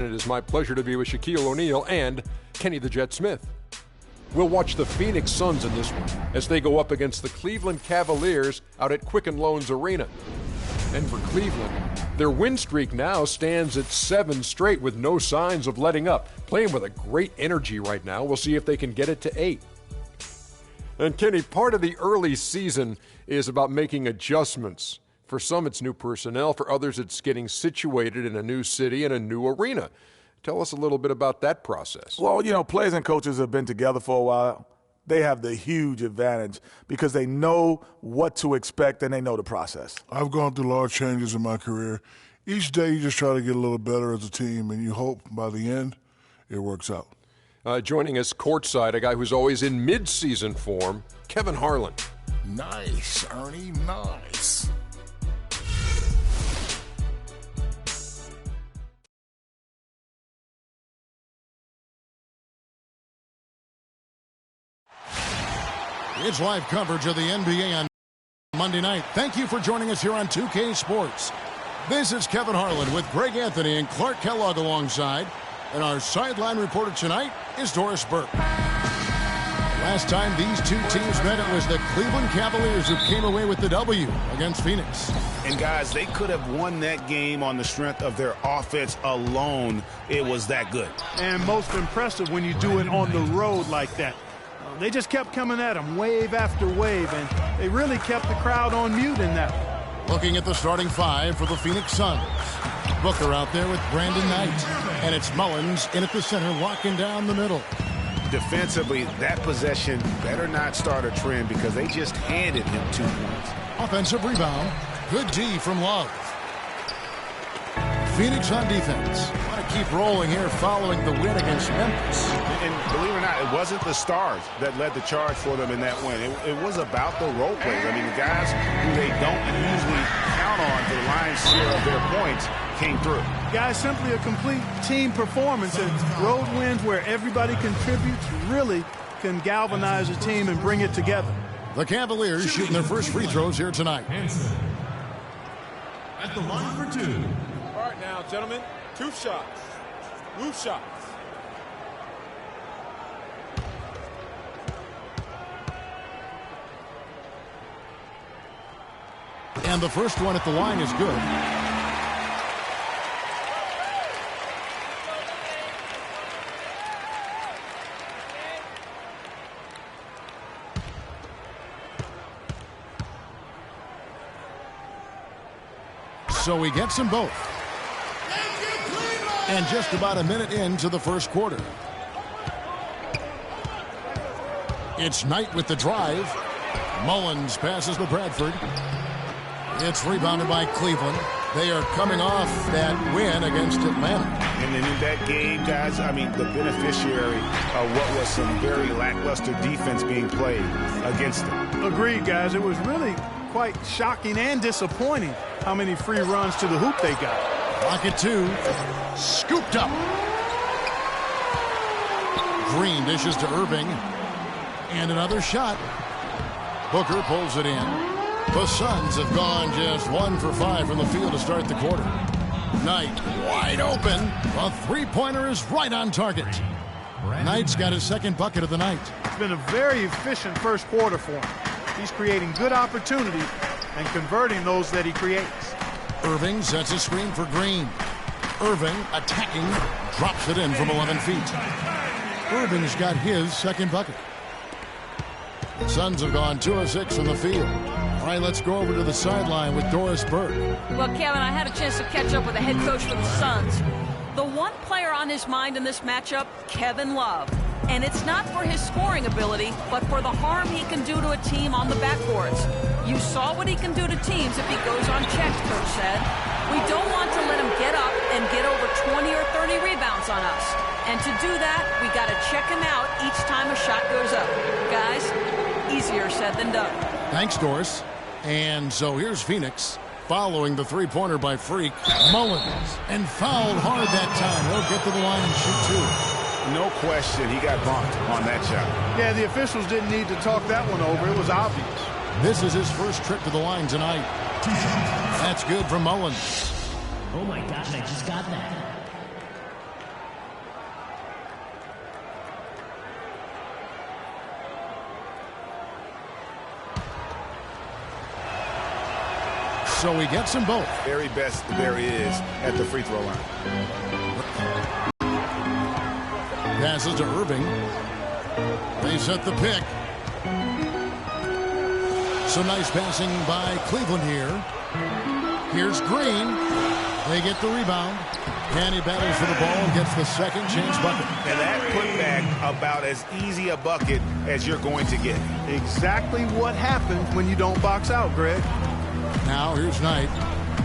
It is my pleasure to be with Shaquille O'Neal and Kenny the Jet Smith. We'll watch the Phoenix Suns in this one as they go up against the Cleveland Cavaliers out at Quicken Loans Arena. And for Cleveland, their win streak now stands at 7 straight with no signs of letting up. Playing with a great energy right now. We'll see if they can get it to 8. And Kenny, part of the early season is about making adjustments. For some, it's new personnel. For others, it's getting situated in a new city and a new arena. Tell us a little bit about that process. Well, players and coaches have been together for a while. They have the huge advantage because they know what to expect and they know the process. I've gone through large changes in my career. Each day you just try to get a little better as a team, and you hope by the end it works out. Joining us courtside, a guy who's always in mid-season form, Kevin Harlan. Nice, Ernie, nice. It's live coverage of the NBA on Monday night. Thank you for joining us here on 2K Sports. This is Kevin Harlan with Greg Anthony and Clark Kellogg alongside. And our sideline reporter tonight is Doris Burke. Last time these two teams met, it was the Cleveland Cavaliers who came away with the W against Phoenix. And guys, they could have won that game on the strength of their offense alone. It was that good. And most impressive when you do it on the road like that. They just kept coming at them wave after wave, and they really kept the crowd on mute in that one. Looking at the starting 5 for the Phoenix Suns. Booker out there with Brandon Knight. And it's Mullins in at the center, locking down the middle. Defensively, that possession better not start a trend because they just handed him 2 points. Offensive rebound. Good D from Love. Phoenix on defense. Want to keep rolling here following the win against Memphis. And believe it or not, it wasn't the stars that led the charge for them in that win. It was about the role players. I mean, the guys who they don't usually count on for the lion's share of their points came through. Guys, simply a complete team performance. And road wins where everybody contributes really can galvanize a team and bring it together. The Cavaliers shooting their first free throws here tonight. At the line for 2. All right now, gentlemen, 2 shots. 2 shots. And the first one at the line is good. So he gets them both. And just about a minute into the first quarter. It's Knight with the drive. Mullins passes to Bradford. It's rebounded by Cleveland. They are coming off that win against Atlanta. And then in that game, guys, I mean, the beneficiary of what was some very lackluster defense being played against them. Agreed, guys. It was really quite shocking and disappointing how many free runs to the hoop they got. Pocket 2. Scooped up. Green dishes to Irving. And another shot. Booker pulls it in. The Suns have gone just 1 for 5 from the field to start the quarter. Knight wide open. A three-pointer is right on target. Knight's got his second bucket of the night. It's been a very efficient first quarter for him. He's creating good opportunities and converting those that he creates. Irving sets a screen for Green. Irving attacking, drops it in from 11 feet. Irving's got his second bucket. The Suns have gone 2 of 6 from the field. All right, let's go over to the sideline with Doris Burke. Well, Kevin, I had a chance to catch up with the head coach for the Suns. The one player on his mind in this matchup, Kevin Love. And it's not for his scoring ability, but for the harm he can do to a team on the backboards. You saw what he can do to teams if he goes unchecked, Coach said. We don't want to let him get up and get over 20 or 30 rebounds on us. And to do that, we got to check him out each time a shot goes up. Guys, easier said than done. Thanks, Doris. And so here's Phoenix following the three-pointer by Freak. Mullins. And fouled hard that time. He'll get to the line and shoot 2. No question, he got bumped on that shot. Yeah, the officials didn't need to talk that one over. It was obvious. This is his first trip to the line tonight. That's good from Mullins. Oh, my God, I just got that. so he gets them both. Very best there is at the free throw line. Passes to Irving. They set the pick. Some nice passing by Cleveland here. Here's Green. They get the rebound. And he battles for the ball and gets the second chance bucket. And that putback about as easy a bucket as you're going to get. Exactly what happens when you don't box out, Greg. Now here's Knight.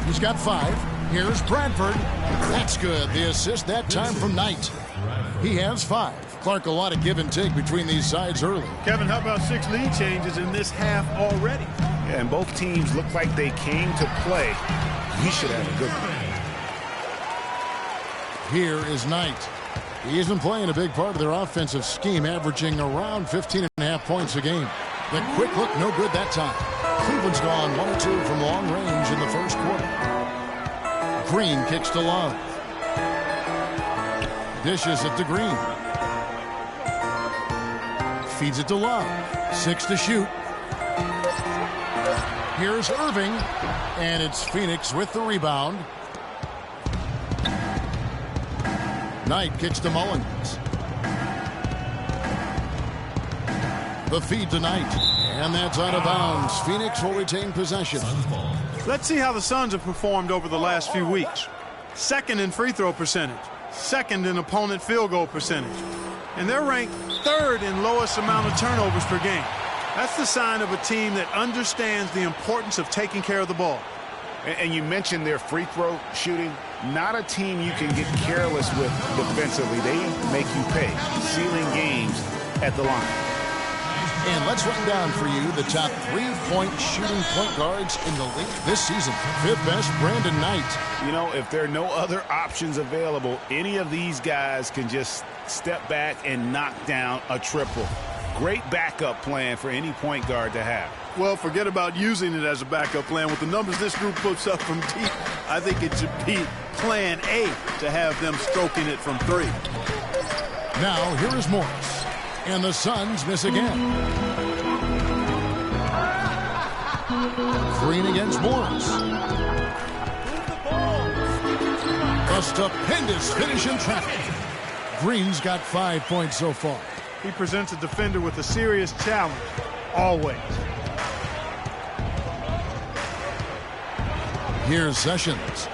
He's got 5. Here's Bradford. That's good. The assist that time from Knight. He has 5. Clark, a lot of give and take between these sides early. Kevin, how about 6 lead changes in this half already? Yeah, and both teams look like they came to play. We should have a good one. Here is Knight. He isn't playing a big part of their offensive scheme, averaging around 15.5 points a game. The quick look, no good that time. Cleveland's gone 1 or 2 from long range in the first quarter. Green kicks to Love. Dishes it to Green. Feeds it to Love. 6 to shoot. Here's Irving. And it's Phoenix with the rebound. Knight kicks to Mullins. The feed to Knight. And that's out of bounds. Phoenix will retain possession. Let's see how the Suns have performed over the last few weeks. 2nd in free throw percentage. 2nd in opponent field goal percentage. And they're ranked 3rd in lowest amount of turnovers per game. That's the sign of a team that understands the importance of taking care of the ball. And you mentioned their free throw shooting. Not a team you can get careless with defensively. They make you pay. Sealing games at the line. And let's run down for you the top 3-point shooting point guards in the league this season. 5th best, Brandon Knight. You know, if there are no other options available, any of these guys can just step back and knock down a triple. Great backup plan for any point guard to have. Well, forget about using it as a backup plan. With the numbers this group puts up from deep, I think it should be plan A to have them stroking it from 3. Now, here is Morris. And the Suns miss again. Green against Morris. A stupendous finish in traffic. Green's got 5 points so far. He presents a defender with a serious challenge, always. Here's Sessions.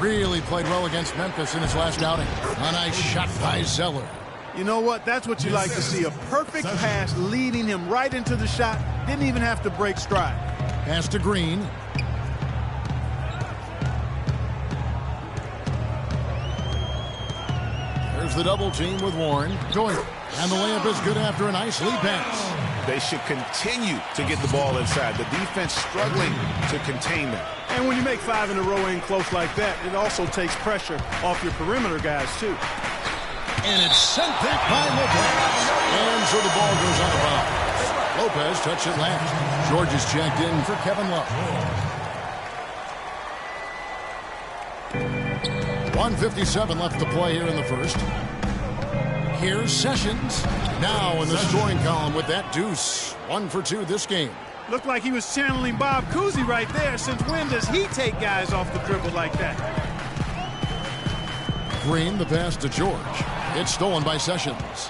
Really played well against Memphis in his last outing. A nice shot by Zeller. You know what? That's what you like to see. A perfect pass leading him right into the shot. Didn't even have to break stride. Pass to Green. There's the double team with Warren. Going. And the layup is good after a nice lead pass. They should continue to get the ball inside. The defense struggling to contain them. And when you make 5 in a row in close like that, it also takes pressure off your perimeter guys, too. And it's sent back by Lopez. And so the ball goes out of bounds. Lopez touched it last. George is checked in for Kevin Love. 1:57 left to play here in the first. Here's Sessions. Now in the scoring column with that deuce. 1 for 2 this game. Looked like he was channeling Bob Cousy right there. Since when does he take guys off the dribble like that? Green, the pass to George. It's stolen by Sessions.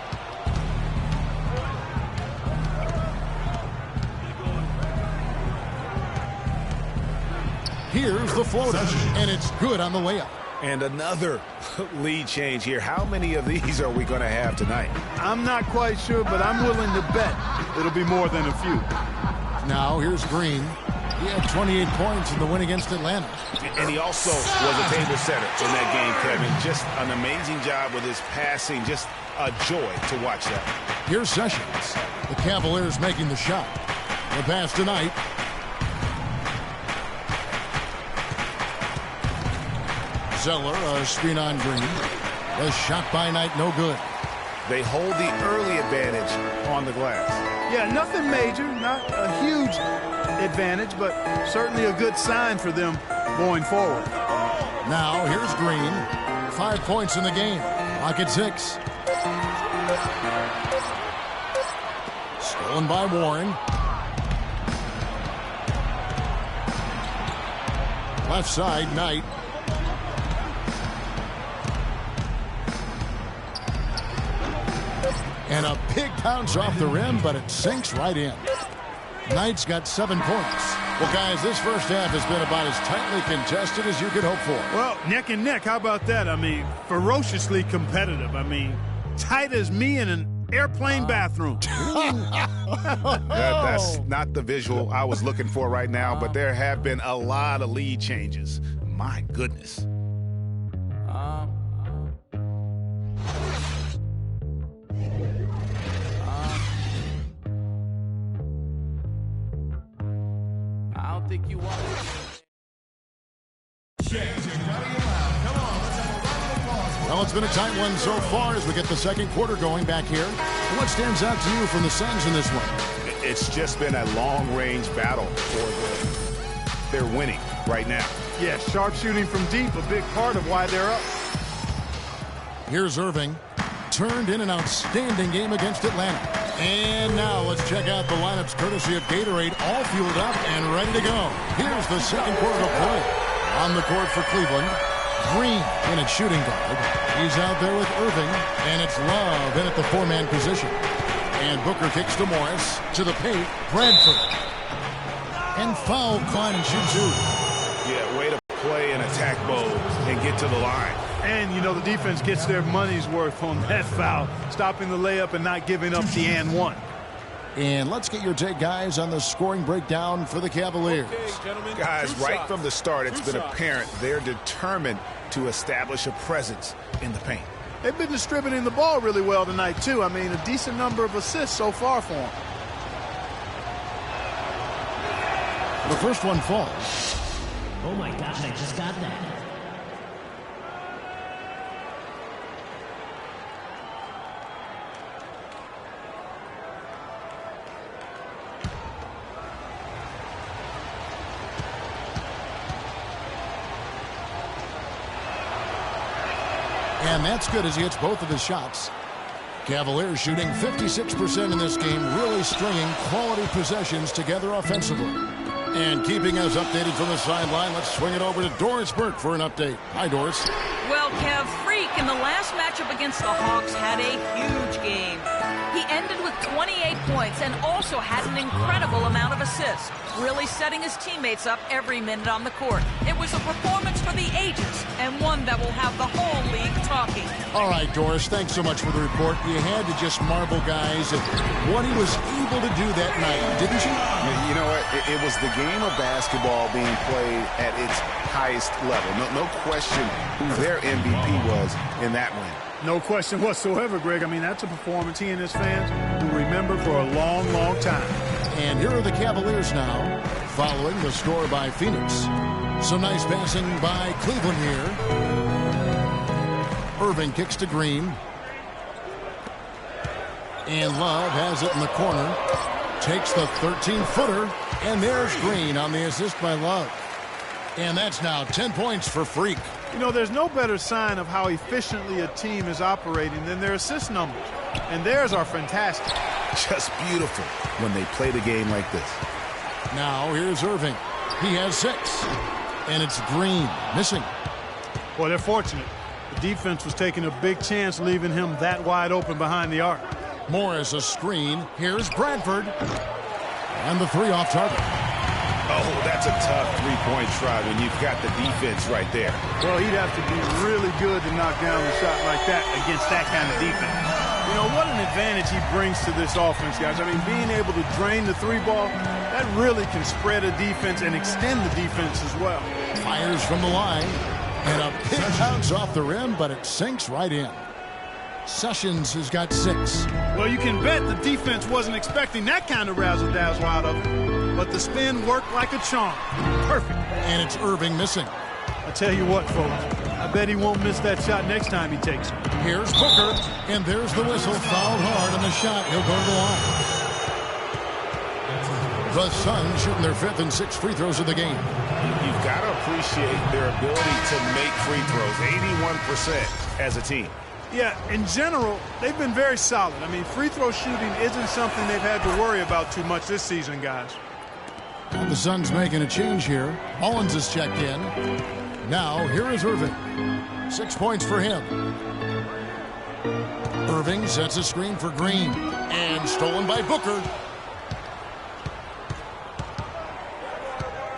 Here's the floater, and it's good on the layup. And another lead change here. How many of these are we going to have tonight? I'm not quite sure, but I'm willing to bet it'll be more than a few. Now here's Green. He had 28 points in the win against Atlanta. And he also was a table setter in that game, Kevin. Just an amazing job with his passing. Just a joy to watch that. Here's Sessions. The Cavaliers making the shot. The pass tonight. Zeller, a screen on Green. The shot by Knight, no good. They hold the early advantage on the glass. Yeah, nothing major, not a huge advantage, but certainly a good sign for them going forward. Now, here's Green. 5 points in the game. Clock at 6. Stolen by Warren. Left side, Knight. And a big bounce off the rim, but it sinks right in. Knight's got 7 points. Well, guys, this first half has been about as tightly contested as you could hope for. Well, neck and neck. How about that? I mean, ferociously competitive. I mean, tight as me in an airplane bathroom. That's not the visual I was looking for right now, but there have been a lot of lead changes. My goodness. I don't think you want it. Well, it's been a tight one so far as we get the second quarter going back here. What stands out to you from the Suns in this one? It's just been a long-range battle for they're winning right now. Yeah, sharp shooting from deep, a big part of why they're up. Here's Irving. Turned in an outstanding game against Atlanta. And now let's check out the lineups courtesy of Gatorade, all fueled up and ready to go. Here's the second quarter of play. On the court for Cleveland, Green in at shooting guard. He's out there with Irving, and it's Love in at the 4-man position. And Booker kicks to Morris, to the paint, Bradford. And foul, Klein and shoot two. Yeah, way to play in attack mode and get to the line. And, you know, the defense gets their money's worth on that foul, stopping the layup and not giving up the and one. And let's get your take, guys, on the scoring breakdown for the Cavaliers. Okay, gentlemen, Guys, right shots. from the start, it's been Two shots. apparent they're determined to establish a presence in the paint. They've been distributing the ball really well tonight, too. I mean, a decent number of assists so far for them. The first one falls. Oh my gosh, I just got that. And that's good as he hits both of his shots. Cavaliers shooting 56% in this game, really stringing quality possessions together offensively. And keeping us updated from the sideline, let's swing it over to Doris Burke for an update. Hi, Doris. Well, Kev, Freak in the last matchup against the Hawks had a huge game. He ended with 28 points and also had an incredible amount of assists, really setting his teammates up every minute on the court. It was a performance for the ages and one that will have the whole league talking. All right, Doris, thanks so much for the report. You had to just marvel, guys, at what he was able to do that night, didn't you? You know what? It was the game of basketball being played at its highest level. No question who their MVP was in that win. No question whatsoever, Greg. I mean, that's a performance he and his fans will remember for a long, long time. And here are the Cavaliers now, following the score by Phoenix. Some nice passing by Cleveland here. Irving kicks to Green. And Love has it in the corner. Takes the 13-footer. And there's Green on the assist by Love. And that's now 10 points for Freak. You know, there's no better sign of how efficiently a team is operating than their assist numbers. And theirs are fantastic. Just beautiful when they play the game like this. Now here's Irving. He has 6. And it's Green missing. Well, they're fortunate. The defense was taking a big chance leaving him that wide open behind the arc. Morris a screen. Here's Bradford. And the 3 off target. Oh, that's a tough three-point try when you've got the defense right there. Well, he'd have to be really good to knock down a shot like that against that kind of defense. You know, what an advantage he brings to this offense, guys. I mean, being able to drain the 3-ball, that really can spread a defense and extend the defense as well. Fires from the line. And a big bounce off the rim, but it sinks right in. Sessions has got 6. Well, you can bet the defense wasn't expecting that kind of razzle-dazzle out of it. But the spin worked like a charm. Perfect. And it's Irving missing. I tell you what, folks. I bet he won't miss that shot next time he takes it. Here's Booker. And there's the whistle. Fouled hard on the shot. He'll go to the line. The Suns shooting their 5th and 6th free throws of the game. You've got to appreciate their ability to make free throws. 81% as a team. Yeah, in general, they've been very solid. I mean, free throw shooting isn't something they've had to worry about too much this season, guys. And the Suns making a change here. Mullins is checked in. Now, here is Irving. 6 points for him. Irving sets a screen for Green. And stolen by Booker.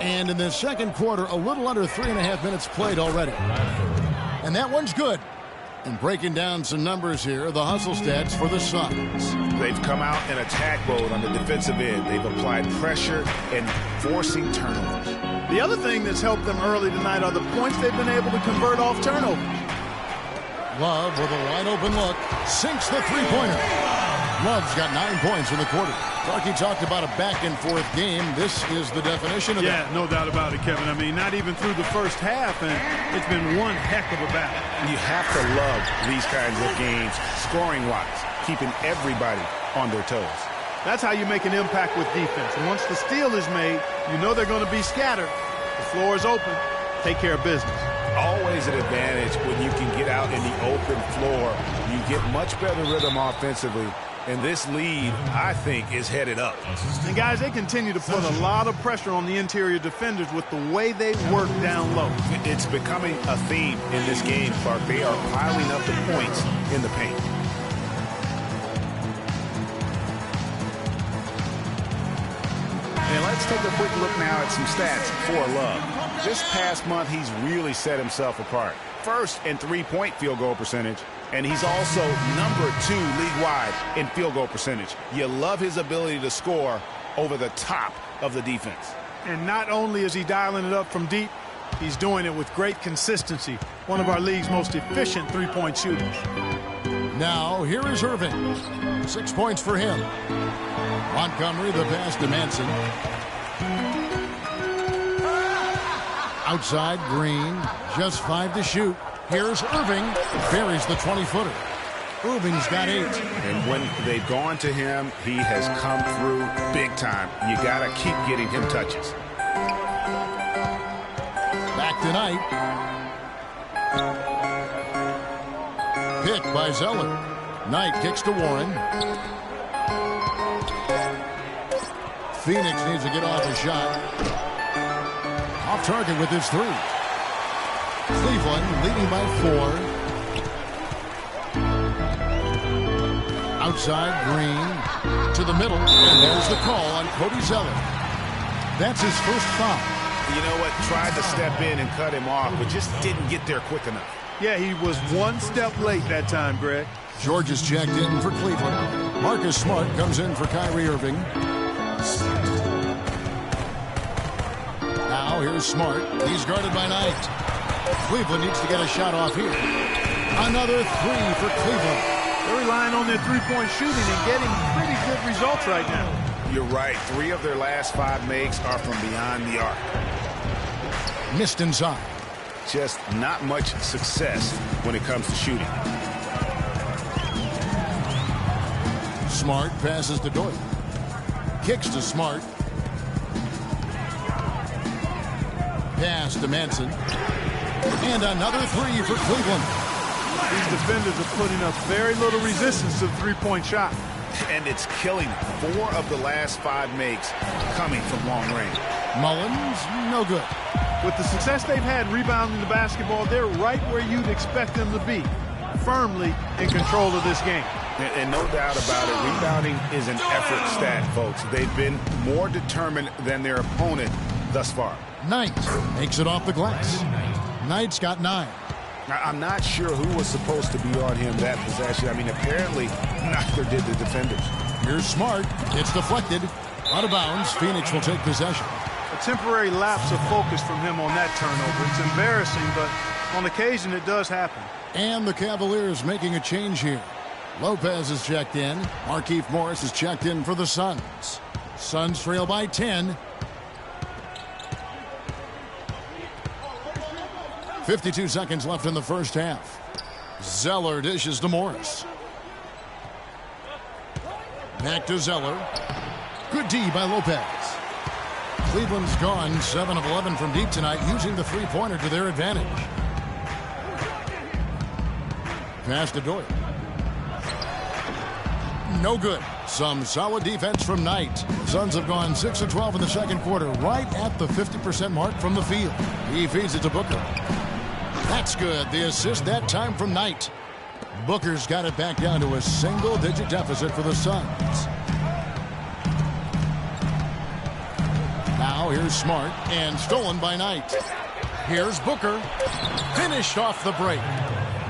And in the second quarter, a little under 3.5 minutes played already. And that one's good. And breaking down some numbers here, the hustle stats for the Suns. They've come out in attack mode on the defensive end. They've applied pressure and forcing turnovers. The other thing that's helped them early tonight are the points they've been able to convert off turnovers. Love with a wide open look. Sinks the three-pointer. Love's got 9 points in the quarter. Clarky talked about a back-and-forth game. This is the definition of that. Yeah, no doubt about it, Kevin. I mean, not even through the first half, and it's been one heck of a battle. You have to love these kinds of games, scoring-wise, keeping everybody on their toes. That's how you make an impact with defense. And once the steal is made, you know they're going to be scattered. The floor is open. Take care of business. Always an advantage when you can get out in the open floor. You get much better rhythm offensively. And this lead, I think, is headed up. And, guys, they continue to put a lot of pressure on the interior defenders with the way they work down low. It's becoming a theme in this game, Clark. They are piling up the points in the paint. And let's take a quick look now at some stats for Love. This past month, he's really set himself apart. First in three-point field goal percentage, and he's also number 2 league-wide in field goal percentage. You love his ability to score over the top of the defense. And not only is he dialing it up from deep, he's doing it with great consistency. One of our league's most efficient three-point shooters. Now, here is Irving. 6 points for him. Montgomery, the pass to Manson. Outside, Green. Just 5 to shoot. Here's Irving. Buries the 20-footer. Irving's got 8. And when they've gone to him, he has come through big time. You got to keep getting him touches. Back to Knight. Pick by Zeller. Knight kicks to Warren. Phoenix needs to get off a shot. Off target with his 3. Cleveland leading by 4. Outside, Green to the middle, and there's the call on Cody Zeller. That's his first foul. You know what? Tried to step in and cut him off, but just didn't get there quick enough. Yeah, he was one step late that time, Greg. George is checked in for Cleveland. Marcus Smart comes in for Kyrie Irving. Now here's Smart. He's guarded by Knight. Cleveland needs to get a shot off here. Another 3 for Cleveland. They're relying on their three-point shooting and getting pretty good results right now. You're right. 3 of their last 5 makes are from beyond the arc. Missed inside. Just not much success when it comes to shooting. Smart passes to Doyle. Kicks to Smart. Pass to Manson. And another 3 for Cleveland. These defenders are putting up very little resistance to the three-point shot. And it's killing them. 4 of the last 5 makes coming from long range. Mullins, no good. With the success they've had rebounding the basketball, they're right where you'd expect them to be, firmly in control of this game. And no doubt about it, rebounding is an effort stat, folks. They've been more determined than their opponent thus far. Knight makes it off the glass. Knight's got 9. I'm not sure who was supposed to be on him that possession. I mean, apparently neither did the defenders. Here's Smart. It's deflected. Out of bounds. Phoenix will take possession. A temporary lapse of focus from him on that turnover. It's embarrassing, but on occasion it does happen. And the Cavaliers making a change here. Lopez is checked in. Markieff Morris is checked in for the Suns. Suns trail by 10. 52 seconds left in the first half. Zeller dishes to Morris. Back to Zeller. Good D by Lopez. Cleveland's gone 7 of 11 from deep tonight, using the three-pointer to their advantage. Pass to Doyle. No good. Some solid defense from Knight. Suns have gone 6 of 12 in the second quarter, right at the 50% mark from the field. He feeds it to Booker. That's good. The assist that time from Knight. Booker's got it back down to a single-digit deficit for the Suns. Now here's Smart, and stolen by Knight. Here's Booker. Finished off the break.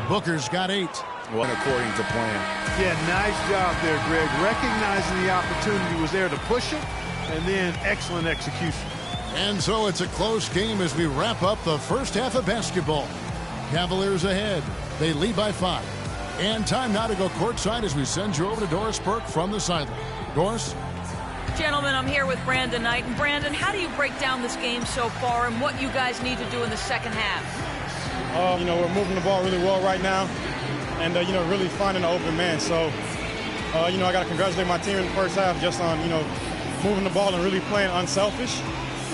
Booker's got 8. Well, according to plan. Yeah, nice job there, Greg. Recognizing the opportunity was there to push it, and then excellent execution. And so it's a close game as we wrap up the first half of basketball. Cavaliers ahead. They lead by 5. And time now to go courtside as we send you over to Doris Burke from the sideline. Doris? Gentlemen, I'm here with Brandon Knight. And Brandon, how do you break down this game so far and what you guys need to do in the second half? We're moving the ball really well right now and, really finding an open man. So, I got to congratulate my team in the first half just on, moving the ball and really playing unselfish.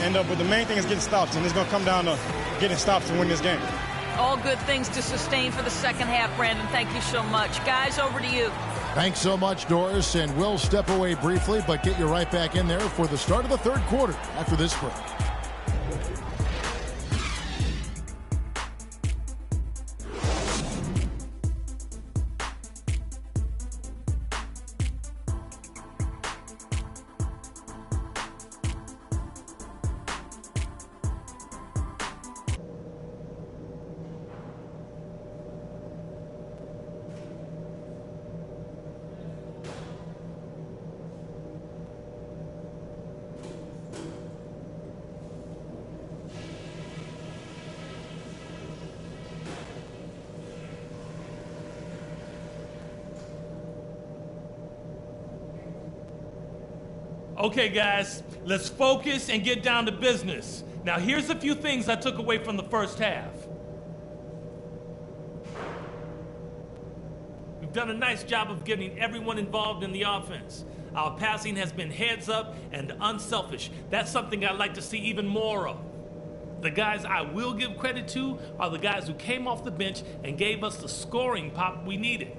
But the main thing is getting stops, and it's going to come down to getting stops to win this game. All good things to sustain for the second half, Brandon. Thank you so much. Guys, over to you. Thanks so much, Doris, and we'll step away briefly, but get you right back in there for the start of the third quarter after this break. Okay, guys, let's focus and get down to business. Now, here's a few things I took away from the first half. We've done a nice job of getting everyone involved in the offense. Our passing has been heads up and unselfish. That's something I'd like to see even more of. The guys I will give credit to are the guys who came off the bench and gave us the scoring pop we needed.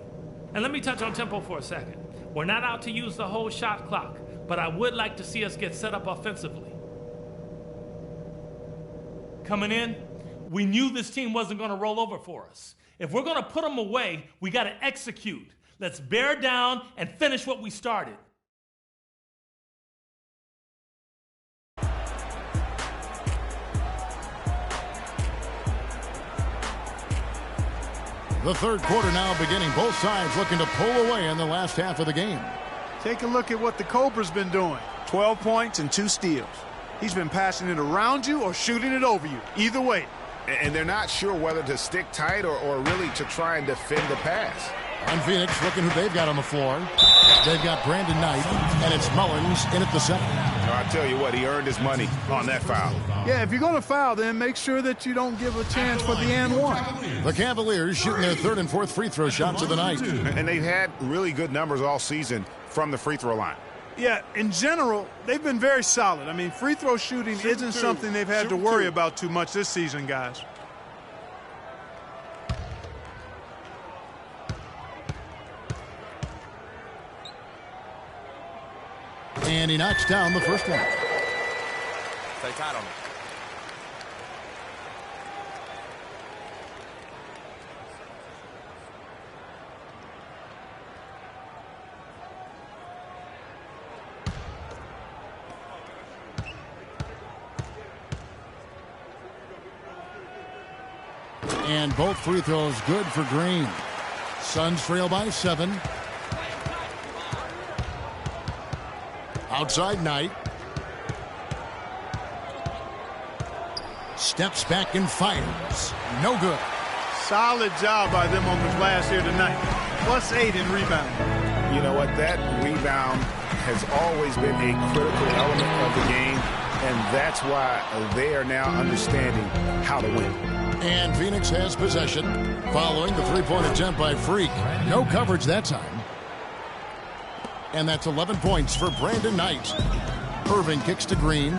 And let me touch on tempo for a second. We're not out to use the whole shot clock, but I would like to see us get set up offensively. Coming in, we knew this team wasn't going to roll over for us. If we're going to put them away, we got to execute. Let's bear down and finish what we started. The third quarter now beginning. Both sides looking to pull away in the last half of the game. Take a look at what the Cobra's been doing. 12 points and 2 steals. He's been passing it around you or shooting it over you. Either way. And they're not sure whether to stick tight or really to try and defend the pass. And Phoenix looking who they've got on the floor. They've got Brandon Knight, and it's Mullins in at the center. I tell you what, he earned his money on that foul. Yeah, if you're going to foul, then make sure that you don't give a chance for the and one. The Cavaliers shooting their third and fourth free throw shots of the night. And they've had really good numbers all season from the free throw line. Yeah, in general, they've been very solid. I mean, free throw shooting isn't something they've had to worry about too much this season, guys. And he knocks down the first one. Stay tight on it. And both free throws good for Green. Suns trail by 7. Outside Knight. Steps back and fires. No good. Solid job by them on the glass here tonight. +8 in rebound. You know what? That rebound has always been a critical element of the game, and that's why they are now understanding how to win. And Phoenix has possession following the three-point attempt by Freak. No coverage that time. And that's 11 points for Brandon Knight. Irving kicks to Green.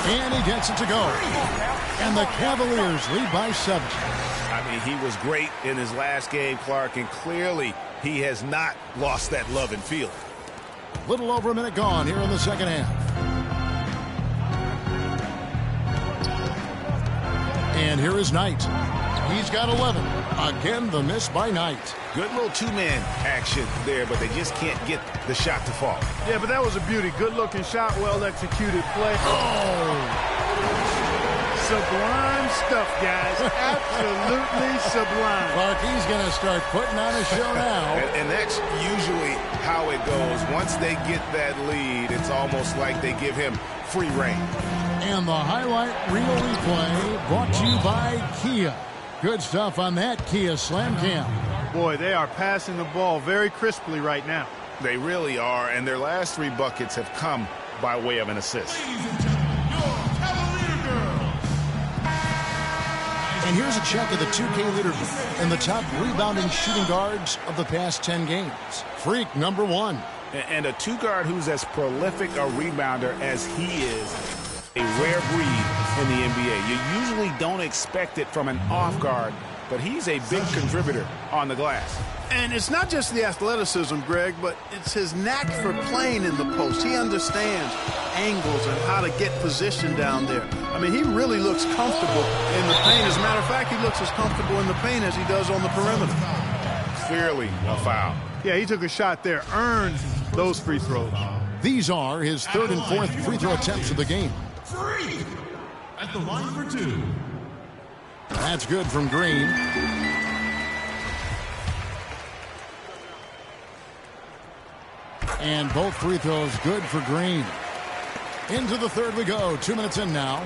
And he gets it to go. And the Cavaliers lead by 7. I mean, he was great in his last game, Clark, and clearly he has not lost that love and feeling. Little over a minute gone here in the second half. And here is Knight. He's got 11. Again, the miss by Knight. Good little two-man action there, but they just can't get the shot to fall. Yeah, but that was a beauty. Good-looking shot, well-executed play. Oh! Sublime stuff, guys. Absolutely sublime. Clark, he's going to start putting on a show now. And that's usually how it goes. Once they get that lead, it's almost like they give him free reign. And the highlight reel replay brought to you by Kia. Good stuff on that Kia Slam Cam. Boy, they are passing the ball very crisply right now. They really are, and their last 3 buckets have come by way of an assist. And here's a check of the 2K leaderboard and the top rebounding shooting guards of the past 10 games. Freak number 1. And a 2-guard who's as prolific a rebounder as he is, a rare breed in the NBA. You usually don't expect it from an off guard, but he's a big contributor on the glass. And it's not just the athleticism, Greg, but it's his knack for playing in the post. He understands angles and how to get position down there. I mean, he really looks comfortable in the paint. As a matter of fact, he looks as comfortable in the paint as he does on the perimeter. Clearly a foul. Yeah, he took a shot there, earned those free throws. These are his 3rd and 4th free throw attempts of the game. Free at the line for 2. That's good from Green. And both free throws good for Green. Into the 3rd we go. 2 minutes in now.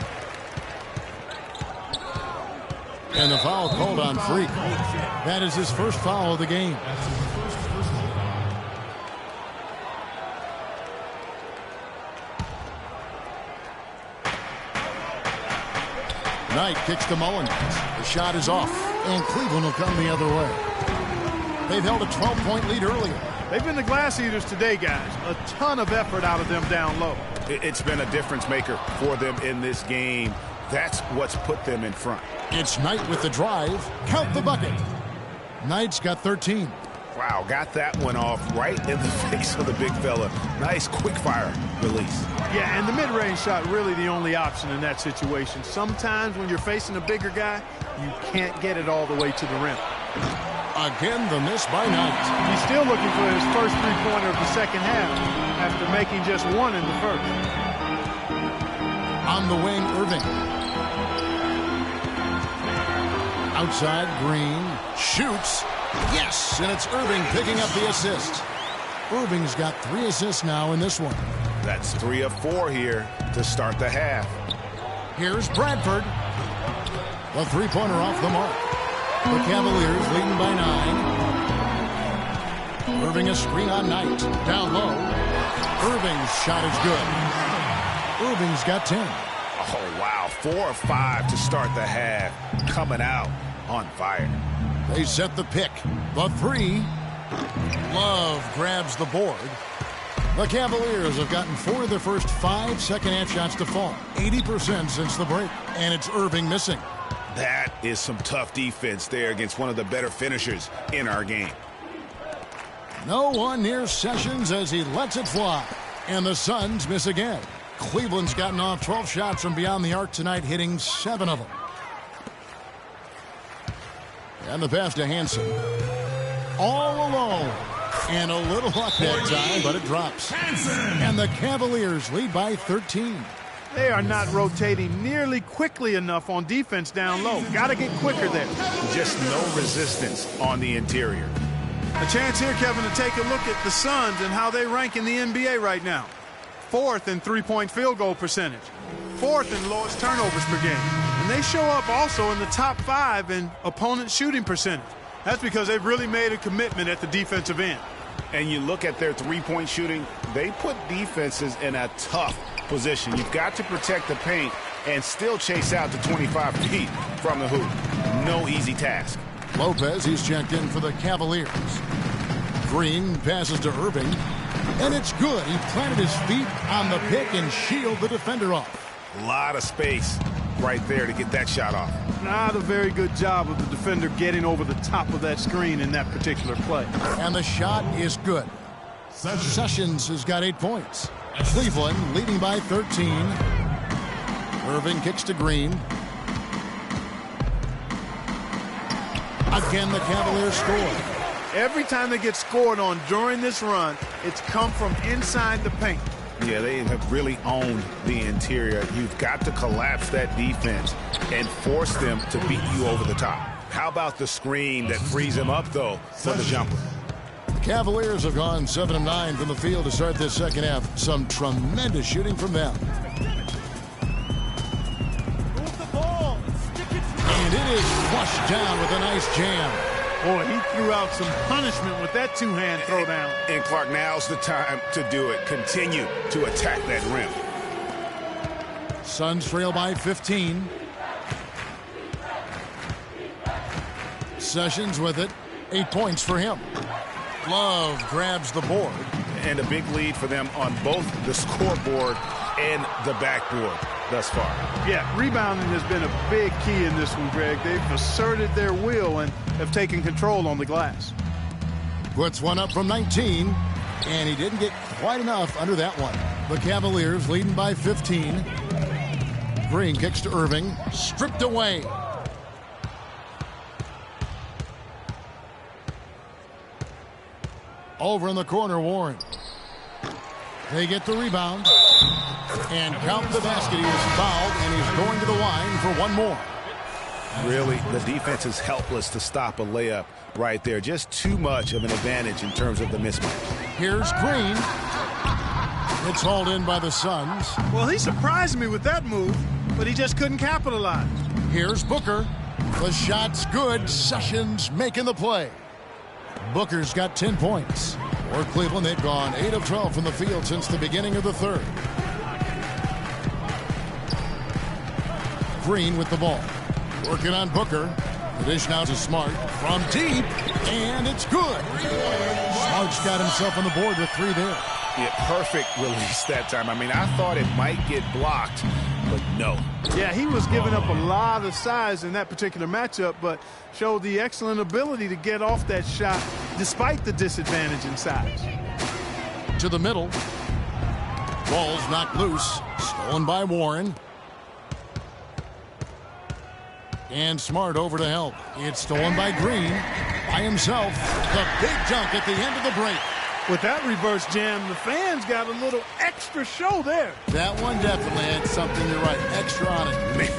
And the foul called on Freak. That is his first foul of the game. Knight kicks to Mullins. The shot is off, and Cleveland will come the other way. They've held a 12-point lead earlier. They've been the glass eaters today, guys. A ton of effort out of them down low. It's been a difference maker for them in this game. That's what's put them in front. It's Knight with the drive. Count the bucket. Knight's got 13. Wow, got that one off right in the face of the big fella. Nice quick fire release. Yeah, and the mid-range shot really the only option in that situation. Sometimes when you're facing a bigger guy, you can't get it all the way to the rim. Again, the miss by Knight. He's still looking for his first three-pointer of the second half after making just one in the first. On the wing, Irving. Outside, Green shoots. Yes, and it's Irving picking up the assist. Irving's got 3 assists now in this one. That's 3 of 4 here to start the half. Here's Bradford. The three-pointer off the mark. The Cavaliers leading by 9. Irving a screen on Knight. Down low. Irving's shot is good. Irving's got 10. Oh, wow. 4 of 5 to start the half. Coming out on fire. They set the pick. The 3. Love grabs the board. The Cavaliers have gotten 4 of their first 5 second-half shots to fall. 80% since the break. And it's Irving missing. That is some tough defense there against one of the better finishers in our game. No one near Sessions as he lets it fly. And the Suns miss again. Cleveland's gotten off 12 shots from beyond the arc tonight, hitting 7 of them. And the pass to Hansen. All alone. And a little luck that time, but it drops. And the Cavaliers lead by 13. They are not rotating nearly quickly enough on defense down low. Got to get quicker there. Just no resistance on the interior. A chance here, Kevin, to take a look at the Suns and how they rank in the NBA right now. 4th in three-point field goal percentage. 4th in lowest turnovers per game. And they show up also in the top 5 in opponent shooting percentage. That's because they've really made a commitment at the defensive end. And you look at their three-point shooting, they put defenses in a tough position. You've got to protect the paint and still chase out to 25 feet from the hoop. No easy task. Lopez, he's checked in for the Cavaliers. Green passes to Irving, and it's good. He planted his feet on the pick and shielded the defender off. A lot of space right there to get that shot off. Not a very good job of the defender getting over the top of that screen in that particular play. And the shot is good. Sessions has got 8 points. Cleveland leading by 13. Irving kicks to Green. Again, the Cavaliers score. Every time they get scored on during this run, it's come from inside the paint. Yeah, they have really owned the interior. You've got to collapse that defense and force them to beat you over the top. How about the screen that frees them up, though, for the jumper? The Cavaliers have gone 7 of 9 from the field to start this second half. Some tremendous shooting from them. And it is flushed down with a nice jam. Boy, he threw out some punishment with that two-hand throwdown. And Clark, now's the time to do it. Continue to attack that rim. Suns trail by 15. Sessions with it. 8 points for him. Love grabs the board. And a big lead for them on both the scoreboard and the backboard thus far. Yeah, rebounding has been a big key in this one, Greg. They've asserted their will and have taken control on the glass. Puts one up from 19, and he didn't get quite enough under that one. The Cavaliers leading by 15. Green kicks to Irving, stripped away. Over in the corner, Warren. They get the rebound. And count the basket. He is fouled, and he's going to the line for one more. Really, the defense is helpless to stop a layup right there. Just too much of an advantage in terms of the mismatch. Here's Green. It's hauled in by the Suns. Well, he surprised me with that move, but he just couldn't capitalize. Here's Booker. The shot's good. Sessions making the play. Booker's got 10 points. For Cleveland, they've gone 8 of 12 from the field since the beginning of the third. Green with the ball. Working on Booker. The dish now to Smart. From deep. And it's good. Smart's got himself on the board with 3 there. Yeah, perfect release that time. I mean, I thought it might get blocked, but no. Yeah, he was giving up a lot of size in that particular matchup, but showed the excellent ability to get off that shot despite the disadvantage in size. To the middle. Ball's knocked loose. Stolen by Warren. And Smart over to help. It's stolen by Green. By himself. The big dunk at the end of the break. With that reverse jam, the fans got a little extra show there. That one definitely had something, you're right, extra on it. Man,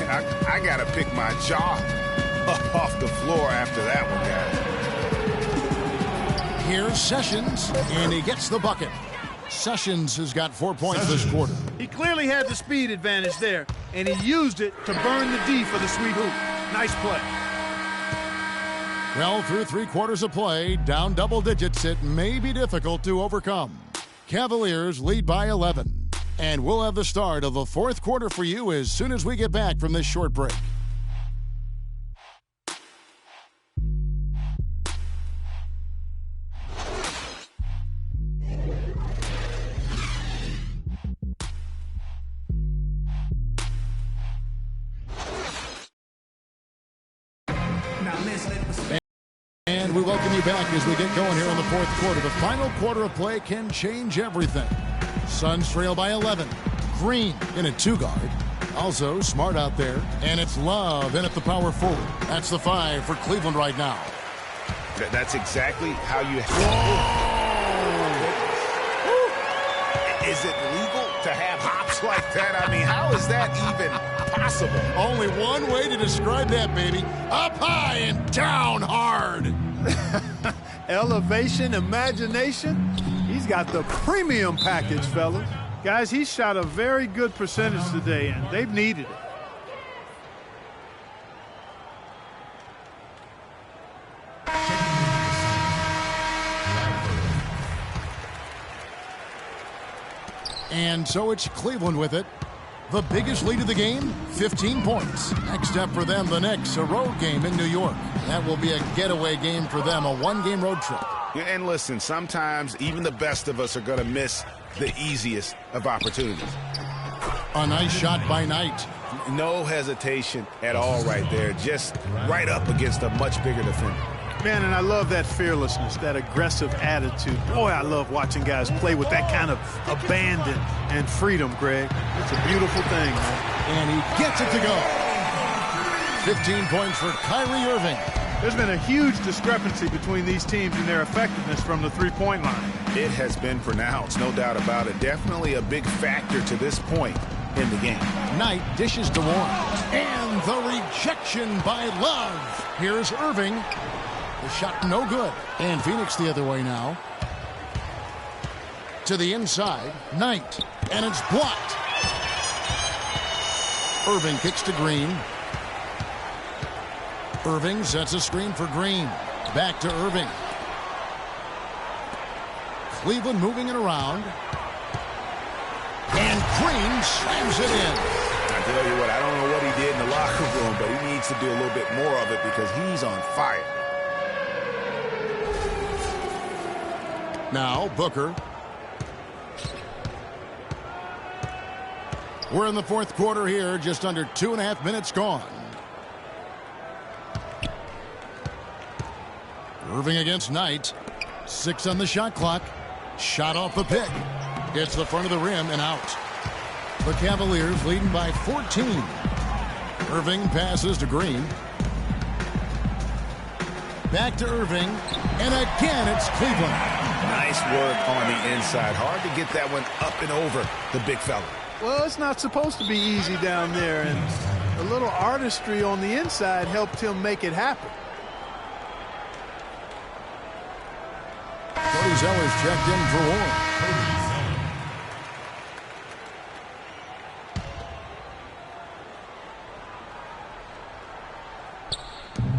I got to pick my jaw off the floor after that one, guys. Here's Sessions, and he gets the bucket. Sessions has got 4 points this quarter. He clearly had the speed advantage there, and he used it to burn the D for the sweet hoop. Nice play. Well, through 3 quarters of play, down double digits, it may be difficult to overcome. Cavaliers lead by 11. And we'll have the start of the 4th quarter for you as soon as we get back from this short break. And we welcome you back as we get going here in the 4th quarter. The final quarter of play can change everything. Suns trail by 11. Green in a 2-guard. Also Smart out there. And it's Love in at the power forward. That's the 5 for Cleveland right now. That's exactly how you... Is it legal to have hops like that? I mean, how is that even possible? Only one way to describe that, baby. Up high and down hard. Elevation, imagination. He's got the premium package, fellas. Guys, he shot a very good percentage today, and they've needed it. And so it's Cleveland with it. The biggest lead of the game, 15 points. Next up for them, the Knicks, a road game in New York. That will be a getaway game for them, a 1-game road trip. Yeah, and listen, sometimes even the best of us are going to miss the easiest of opportunities. A nice shot by Knight. no hesitation at all right there. Just right up against a much bigger defender. Man, and I love that fearlessness, that aggressive attitude. Boy, I love watching guys play with that kind of abandon and freedom, Greg. It's a beautiful thing, man. And he gets it to go. 15 points for Kyrie Irving. There's been a huge discrepancy between these teams and their effectiveness from the three-point line. It has been pronounced, no doubt about it. Definitely a big factor to this point in the game. Knight dishes to Warren. And the rejection by Love. Here's Irving. The shot no good. And Phoenix the other way now. To the inside. Knight. And it's blocked. Irving kicks to Green. Irving sets a screen for Green. Back to Irving. Cleveland moving it around. And Green slams it in. I tell you what, I don't know what he did in the locker room, but he needs to do a little bit more of it because he's on fire. Now Booker. We're in the fourth quarter here, just under 2.5 minutes gone. Irving against Knight. 6 on the shot clock. Shot off the pick. Hits the front of the rim and out. The Cavaliers leading by 14. Irving passes to Green. Back to Irving. And again, it's Cleveland. Nice work on the inside. Hard to get that one up and over the big fella. Well, it's not supposed to be easy down there, and a little artistry on the inside helped him make it happen. Cody Zeller's checked in for Warren.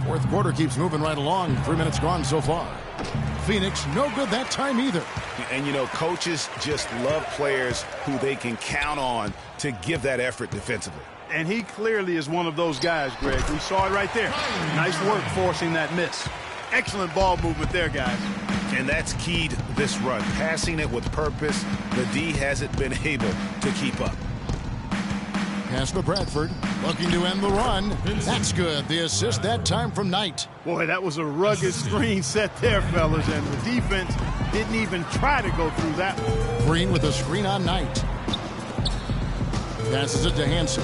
Fourth quarter keeps moving right along. 3 minutes gone so far. Phoenix no good that time either. And, you know, coaches just love players who they can count on to give that effort defensively. And he clearly is one of those guys, Greg. We saw it right there. Nice work forcing that miss. Excellent ball movement there, guys. And that's key to this run. Passing it with purpose. The D hasn't been able to keep up. Pass to Bradford. Looking to end the run. That's good. The assist that time from Knight. Boy, that was a rugged screen set there, fellas. And the defense didn't even try to go through that one. Green with a screen on Knight. Passes it to Hansen.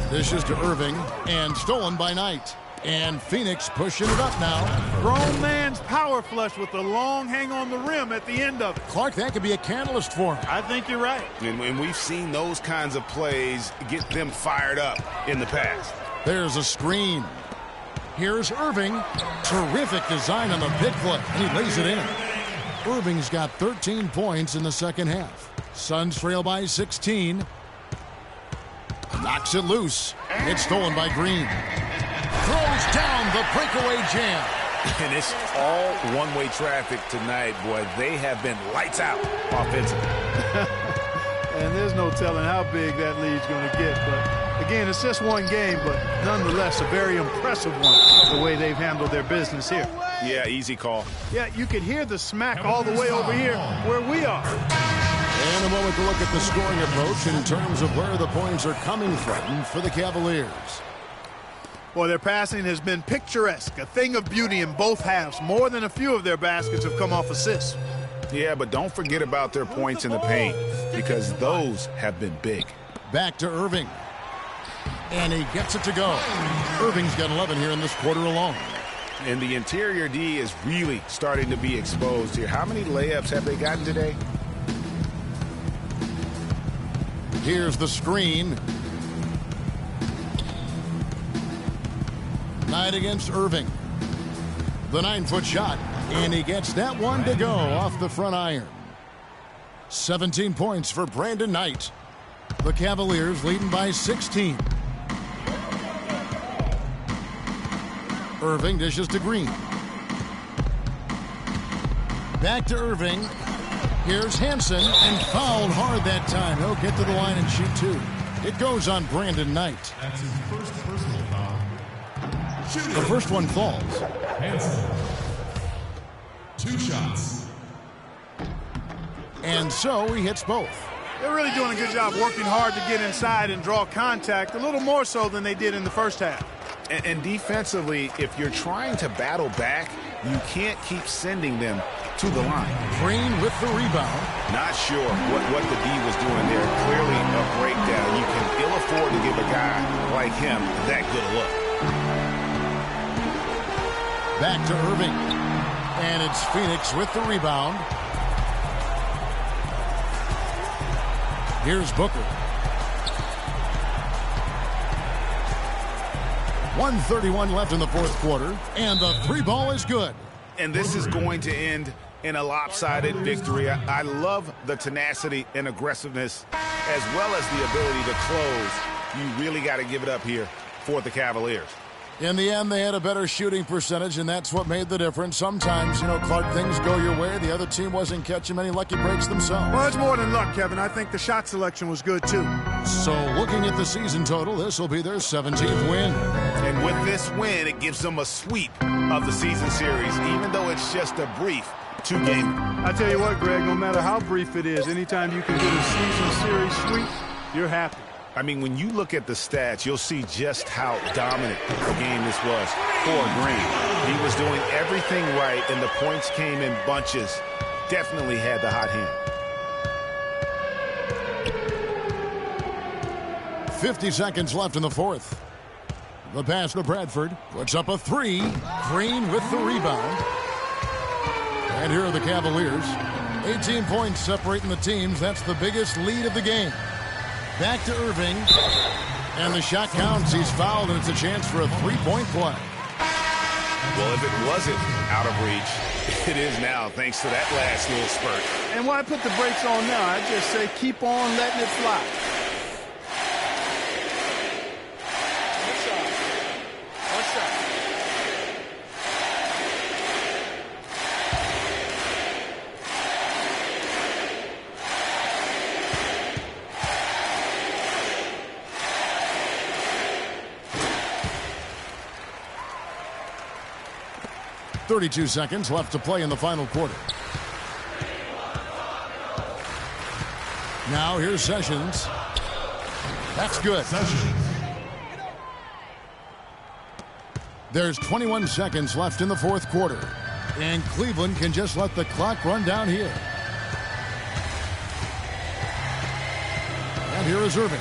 Dishes to Irving. And stolen by Knight. And Phoenix pushing it up now. Grown man's power flush with the long hang on the rim at the end of it. Clark, that could be a catalyst for him. I think you're right. And we've seen those kinds of plays get them fired up in the past. There's a screen. Here's Irving. Terrific design on the big play. And he lays it in. Irving's got 13 points in the second half. Suns trail by 16. Knocks it loose. It's stolen by Green. Throws down the breakaway jam. And it's all one-way traffic tonight, boy. They have been lights out offensively. And there's no telling how big that lead's going to get. But, again, it's just one game, but nonetheless a very impressive one, the way they've handled their business here. Yeah, easy call. Yeah, you could hear the smack all the way over here where we are. And a moment to look at the scoring approach in terms of where the points are coming from for the Cavaliers. Well, their passing has been picturesque, a thing of beauty in both halves. More than a few of their baskets have come off assists. Yeah, but don't forget about their points in the paint, because those have been big. Back to Irving. And he gets it to go. Irving's got 11 here in this quarter alone. And the interior D is really starting to be exposed here. How many layups have they gotten today? Here's the screen. Knight against Irving. The 9-foot shot. And he gets that one to go off the front iron. 17 points for Brandon Knight. The Cavaliers leading by 16. Irving dishes to Green. Back to Irving. Here's Hansen, and fouled hard that time. He'll get to the line and shoot two. It goes on Brandon Knight. That's his first personal foul. The first one falls. Hansen. 2 shots. And so he hits both. They're really doing a good job working hard to get inside and draw contact, a little more so than they did in the first half. And defensively, if you're trying to battle back, you can't keep sending them to the line. Green with the rebound. Not sure what the D was doing there. Clearly a breakdown. You can ill afford to give a guy like him that good a look. Back to Irving. And it's Phoenix with the rebound. Here's Booker. 1:31 left in the fourth quarter, and the three ball is good. And this is going to end in a lopsided victory. I love the tenacity and aggressiveness as well as the ability to close. You really got to give it up here for the Cavaliers. In the end, they had a better shooting percentage, and that's what made the difference. Sometimes, Clark, things go your way. The other team wasn't catching many lucky breaks themselves. Well, it's more than luck, Kevin. I think the shot selection was good, too. So, looking at the season total, this will be their 17th win. And with this win, it gives them a sweep of the season series, even though it's just a brief two-game. I tell you what, Greg, no matter how brief it is, anytime you can get a season series sweep, you're happy. I mean, when you look at the stats, you'll see just how dominant the game this was for Green. He was doing everything right, and the points came in bunches. Definitely had the hot hand. 50 seconds left in the fourth. The pass to Bradford. Puts up a three. Green with the rebound. And here are the Cavaliers. 18 points separating the teams. That's the biggest lead of the game. Back to Irving. And the shot counts. He's fouled, and it's a chance for a three-point play. Well, if it wasn't out of reach, it is now, thanks to that last little spurt. And why put the brakes on now? I just say keep on letting it fly. One shot. 32 seconds left to play in the final quarter. Now here's Sessions. That's good. Sessions. There's 21 seconds left in the fourth quarter. And Cleveland can just let the clock run down here. And here is Irving.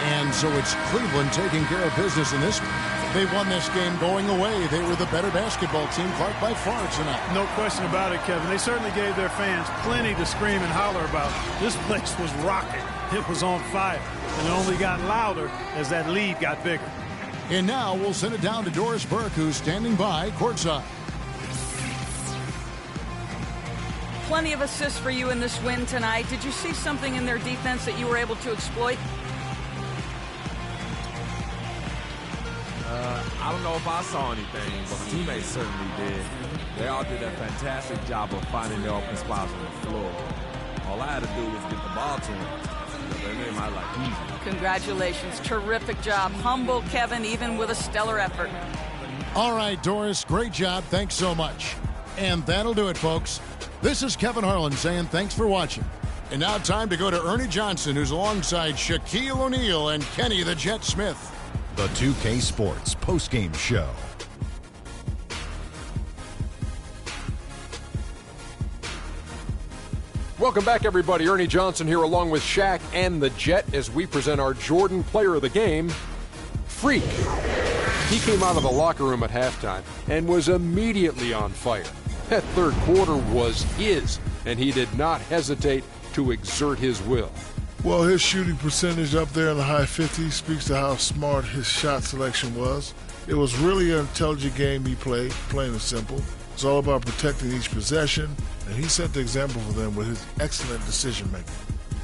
And so it's Cleveland taking care of business in this one. They won this game going away. They were the better basketball team, Clark, by far tonight. No question about it, Kevin. They certainly gave their fans plenty to scream and holler about. This place was rocking. It was on fire. And it only got louder as that lead got bigger. And now we'll send it down to Doris Burke, who's standing by courtside. Plenty of assists for you in this win tonight. Did you see something in their defense that you were able to exploit? I don't know if I saw anything, but my teammates certainly did. They all did a fantastic job of finding their open spots on the floor. All I had to do was get the ball to them. They made my life easy. Congratulations. Terrific job. Humble Kevin, even with a stellar effort. All right, Doris, great job. Thanks so much. And that'll do it, folks. This is Kevin Harlan saying thanks for watching. And now time to go to Ernie Johnson, who's alongside Shaquille O'Neal and Kenny the Jet Smith. The 2K Sports postgame show. Welcome back, everybody. Ernie Johnson here along with Shaq and the Jet as we present our Jordan Player of the Game, Freak. He came out of the locker room at halftime and was immediately on fire. That third quarter was his, and he did not hesitate to exert his will. Well, his shooting percentage up there in the high 50s speaks to how smart his shot selection was. It was really an intelligent game he played, plain and simple. It's all about protecting each possession, and he set the example for them with his excellent decision-making.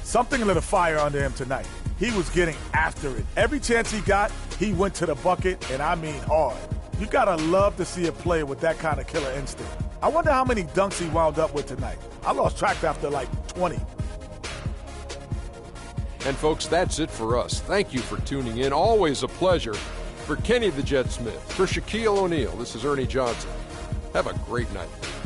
Something lit a fire under him tonight. He was getting after it. Every chance he got, he went to the bucket, and I mean hard. You gotta love to see a player with that kind of killer instinct. I wonder how many dunks he wound up with tonight. I lost track after like 20. And folks, that's it for us. Thank you for tuning in. Always a pleasure. For Kenny the Jet Smith, for Shaquille O'Neal, this is Ernie Johnson. Have a great night.